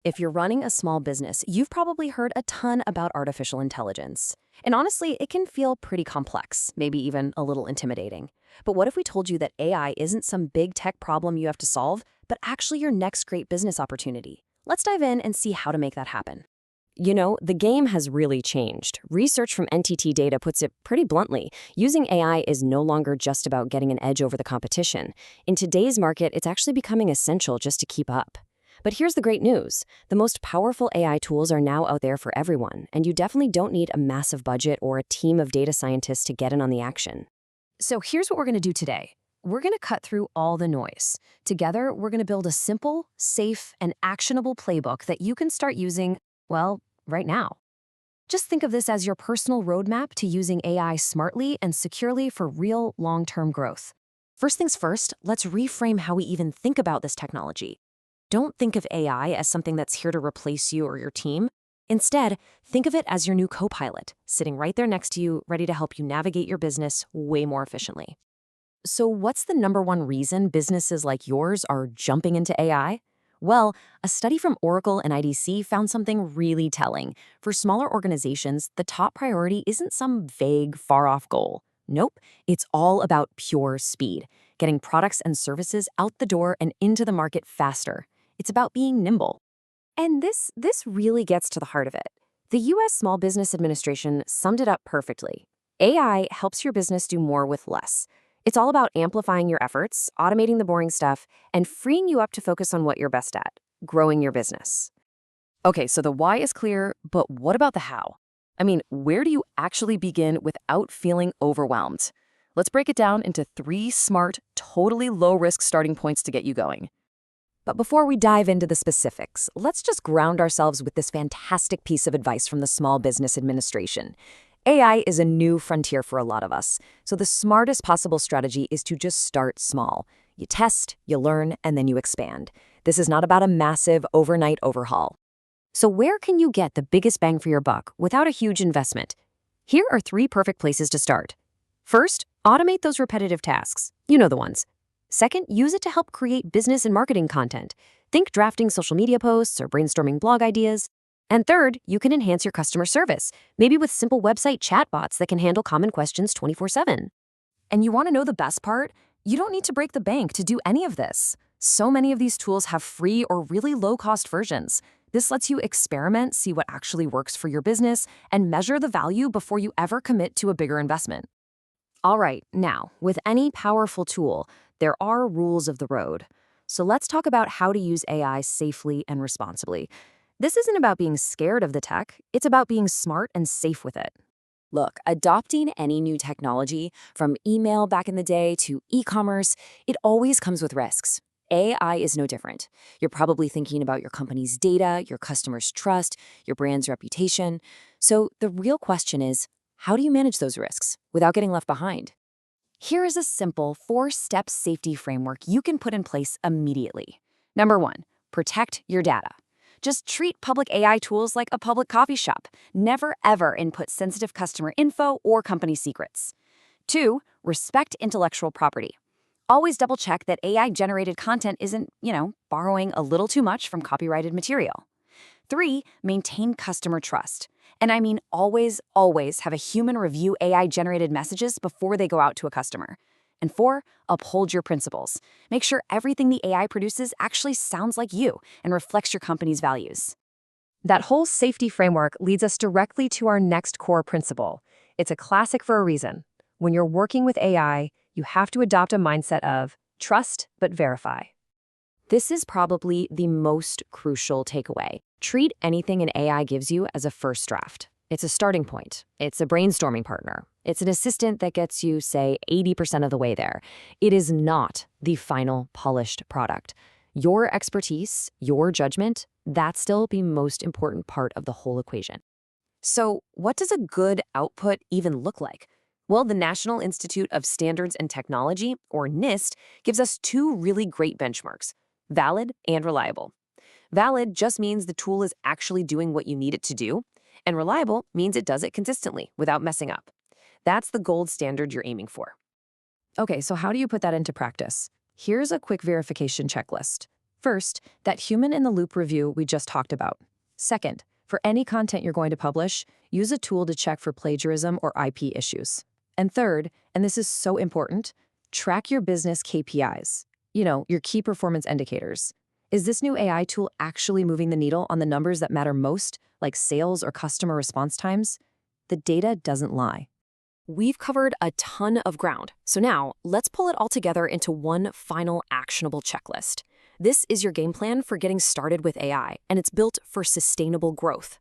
If you're running a small business, you've probably heard a ton about artificial intelligence. And honestly, it can feel pretty complex, maybe even a little intimidating. But what if we told you that AI isn't some big tech problem you have to solve, but actually your next great business opportunity? Let's dive in and see how to make that happen. The game has really changed. Research from NTT Data puts it pretty bluntly. Using AI is no longer just about getting an edge over the competition. In today's market, it's actually becoming essential just to keep up. But here's the great news. The most powerful AI tools are now out there for everyone, and you definitely don't need a massive budget or a team of data scientists to get in on the action. So here's what we're going to do today. We're going to cut through all the noise. Together, we're going to build a simple, safe, and actionable playbook that you can start using, well, right now. Just think of this as your personal roadmap to using AI smartly and securely for real long-term growth. First things first, let's reframe how we even think about this technology. Don't think of AI as something that's here to replace you or your team. Instead, think of it as your new co-pilot, sitting right there next to you, ready to help you navigate your business way more efficiently. So what's the number one reason businesses like yours are jumping into AI? Well, a study from Oracle and IDC found something really telling. For smaller organizations, the top priority isn't some vague, far-off goal. Nope, it's all about pure speed, getting products and services out the door and into the market faster. It's about being nimble. And this really gets to the heart of it. The U.S. Small Business Administration summed it up perfectly. AI helps your business do more with less. It's all about amplifying your efforts, automating the boring stuff, and freeing you up to focus on what you're best at, growing your business. Okay, so the why is clear, but what about the how? I mean, where do you actually begin without feeling overwhelmed? Let's break it down into 3 smart, totally low-risk starting points to get you going. But before we dive into the specifics, let's just ground ourselves with this fantastic piece of advice from the Small Business Administration. AI is a new frontier for a lot of us, so the smartest possible strategy is to just start small. You test, you learn, and then you expand. This is not about a massive overnight overhaul. So where can you get the biggest bang for your buck without a huge investment? Here are 3 perfect places to start. First, automate those repetitive tasks. You know the ones. Second, use it to help create business and marketing content. Think drafting social media posts or brainstorming blog ideas. And third, you can enhance your customer service, maybe with simple website chatbots that can handle common questions 24/7. And you want to know the best part? You don't need to break the bank to do any of this. So many of these tools have free or really low-cost versions. This lets you experiment, see what actually works for your business, and measure the value before you ever commit to a bigger investment. All right, now, with any powerful tool, there are rules of the road. So let's talk about how to use AI safely and responsibly. This isn't about being scared of the tech, it's about being smart and safe with it. Look, adopting any new technology, from email back in the day to e-commerce, it always comes with risks. AI is no different. You're probably thinking about your company's data, your customers' trust, your brand's reputation. So the real question is, how do you manage those risks without getting left behind? Here is a simple 4-step safety framework you can put in place immediately. Number 1, protect your data. Just treat public AI tools like a public coffee shop. Never, ever input sensitive customer info or company secrets. 2, respect intellectual property. Always double-check that AI-generated content isn't, borrowing a little too much from copyrighted material. 3, maintain customer trust. And I mean always, always have a human review AI-generated messages before they go out to a customer. And 4, uphold your principles. Make sure everything the AI produces actually sounds like you and reflects your company's values. That whole safety framework leads us directly to our next core principle. It's a classic for a reason. When you're working with AI, you have to adopt a mindset of trust but verify. This is probably the most crucial takeaway. Treat anything an AI gives you as a first draft. It's a starting point. It's a brainstorming partner. It's an assistant that gets you, say, 80% of the way there. It is not the final polished product. Your expertise, your judgment, that's still the most important part of the whole equation. So what does a good output even look like? Well, the National Institute of Standards and Technology, or NIST, gives us 2 really great benchmarks: valid and reliable. Valid just means the tool is actually doing what you need it to do, and reliable means it does it consistently without messing up. That's the gold standard you're aiming for. Okay, so how do you put that into practice? Here's a quick verification checklist. First, that human-in-the-loop review we just talked about. Second, for any content you're going to publish, use a tool to check for plagiarism or IP issues. And third, and this is so important, track your business KPIs. Your key performance indicators. Is this new AI tool actually moving the needle on the numbers that matter most, like sales or customer response times? The data doesn't lie. We've covered a ton of ground, so now let's pull it all together into one final actionable checklist. This is your game plan for getting started with AI, and it's built for sustainable growth.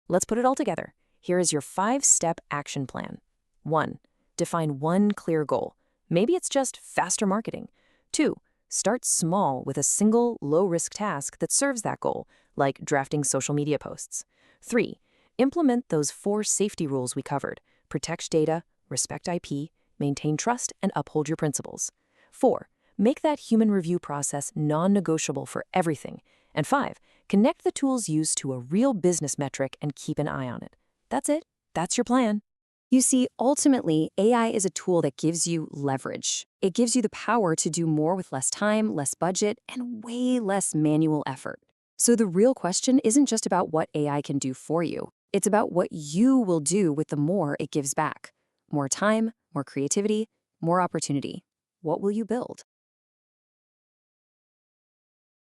Let's put it all together. Here is your 5-step action plan. 1. Define one clear goal. Maybe it's just faster marketing. 2. Start small with a single, low-risk task that serves that goal, like drafting social media posts. 3. Implement those 4 safety rules we covered. Protect data, respect IP, maintain trust, and uphold your principles. 4. Make that human review process non-negotiable for everything. And 5. Connect the tools used to a real business metric and keep an eye on it. That's it. That's your plan. You see, ultimately, AI is a tool that gives you leverage. It gives you the power to do more with less time, less budget, and way less manual effort. So the real question isn't just about what AI can do for you. It's about what you will do with the more it gives back. More time, more creativity, more opportunity. What will you build?